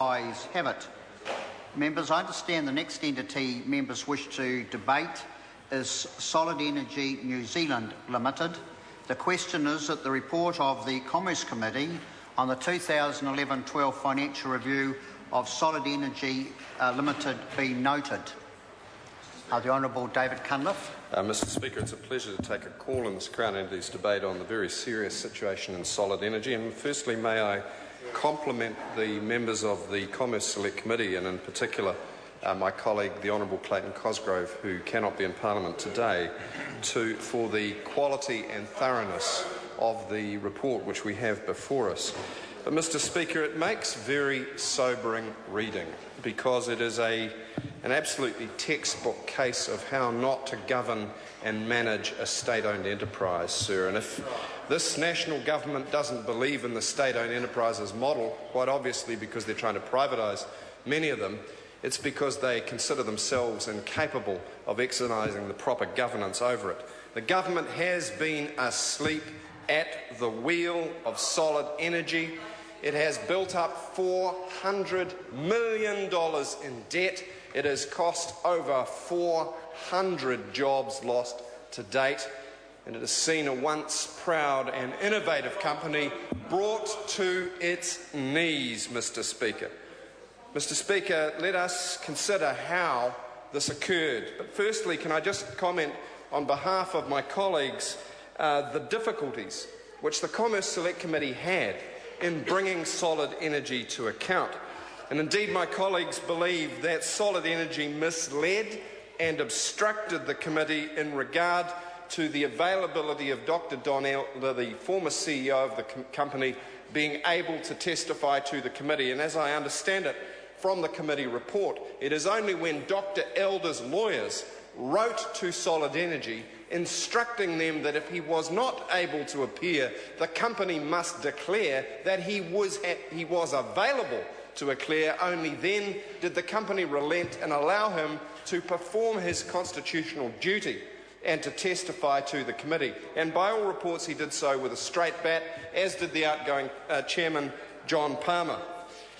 Ayes have it. Members, I understand the next entity members wish to debate is Solid Energy New Zealand Limited. The question is that the report of the Commerce Committee on the 2011-12 financial review of Solid Energy Limited be noted. The Honourable David Cunliffe. Mr Speaker, it's a pleasure to take a call in this Crown Entities debate on the very serious situation in Solid Energy. And firstly, may I compliment the members of the Commerce Select Committee, and in particular my colleague, the Honourable Clayton Cosgrove, who cannot be in Parliament today, for the quality and thoroughness of the report which we have before us. But, Mr Speaker, it makes very sobering reading, because it is an absolutely textbook case of how not to govern and manage a state-owned enterprise, sir. And if this national government doesn't believe in the state-owned enterprises model, quite obviously because they're trying to privatise many of them, it's because they consider themselves incapable of exercising the proper governance over it. The government has been asleep at the wheel of Solid Energy. It has built up $400 million in debt. It has cost over 400 jobs lost to date, and it has seen a once proud and innovative company brought to its knees, Mr Speaker. Mr Speaker, let us consider how this occurred. But firstly, can I just comment on behalf of my colleagues the difficulties which the Commerce Select Committee had in bringing Solid Energy to account. And indeed, my colleagues believe that Solid Energy misled and obstructed the committee in regard to the availability of Dr Donnell, the former CEO of the company, being able to testify to the committee. And as I understand it from the committee report, it is only when Dr Elder's lawyers wrote to Solid Energy instructing them that if he was not able to appear, the company must declare that he was available to declare. Only then did the company relent and allow him to perform his constitutional duty and to testify to the committee. And by all reports, he did so with a straight bat, as did the outgoing chairman, John Palmer.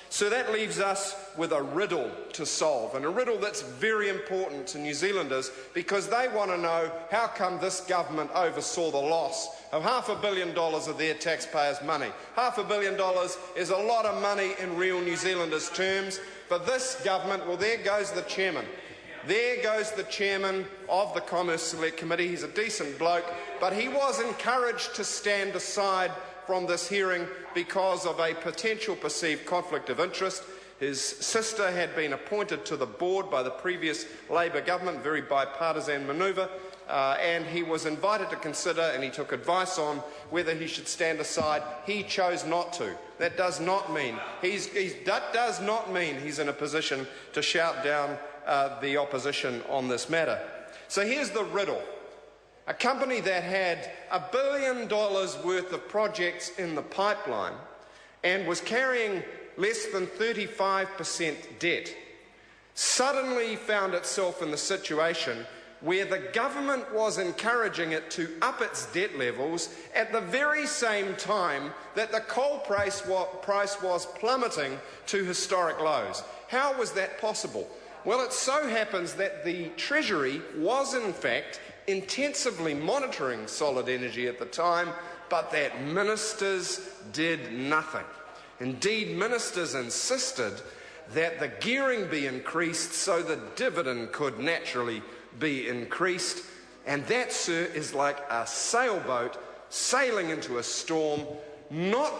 So that leaves us with a riddle to solve, and a riddle that's very important to New Zealanders, because they want to know how come this government oversaw the loss of $500 million of their taxpayers' money. $500 million is a lot of money in real New Zealanders' terms. For this government, well, there goes the chairman. There goes the chairman of the Commerce Select Committee. He's a decent bloke, but he was encouraged to stand aside from this hearing because of a potential perceived conflict of interest. His sister had been appointed to the board by the previous Labour government, very bipartisan manoeuvre, and he was invited to consider, and he took advice on whether he should stand aside. He chose not to. That does not mean he's in a position to shout down the opposition on this matter. So here's the riddle. A company that had $1 billion worth of projects in the pipeline and was carrying less than 35% debt suddenly found itself in the situation where the government was encouraging it to up its debt levels at the very same time that the coal price was plummeting to historic lows. How was that possible? Well, it so happens that the Treasury was, in fact, intensively monitoring Solid Energy at the time, but that ministers did nothing. Indeed, ministers insisted that the gearing be increased so the dividend could naturally be increased, and that, sir, is like a sailboat sailing into a storm, not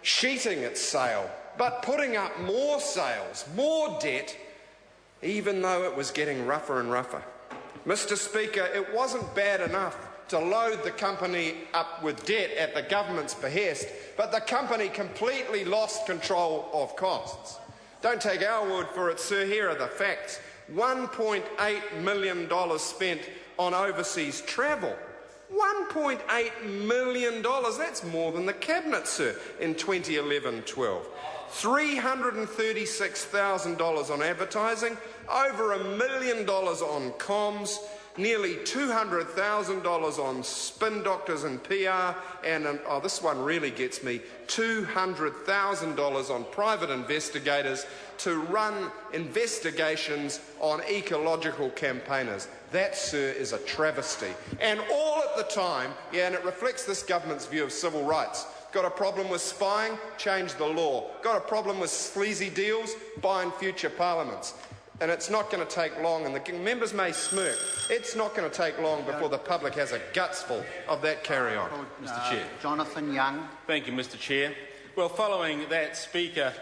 sheeting its sail, but putting up more sails, more debt, even though it was getting rougher and rougher. Mr Speaker, it wasn't bad enough to load the company up with debt at the government's behest, but the company completely lost control of costs. Don't take our word for it, sir. Here are the facts. $1.8 million spent on overseas travel. $1.8 million. That's more than the Cabinet, sir, in 2011-12. $336,000 on advertising, over $1 million on comms, nearly $200,000 on spin doctors and PR, and this one really gets me, $200,000 on private investigators to run investigations on ecological campaigners. That, sir, is a travesty. And all at the time, and it reflects this government's view of civil rights. Got a problem with spying? Change the law. Got a problem with sleazy deals? Bind future parliaments. And it's not going to take long, and the members may smirk, it's not going to take long before the public has a gutsful of that carry-on. Mr. Chair. Jonathan Young. Thank you, Mr. Chair. Well, following that Speaker,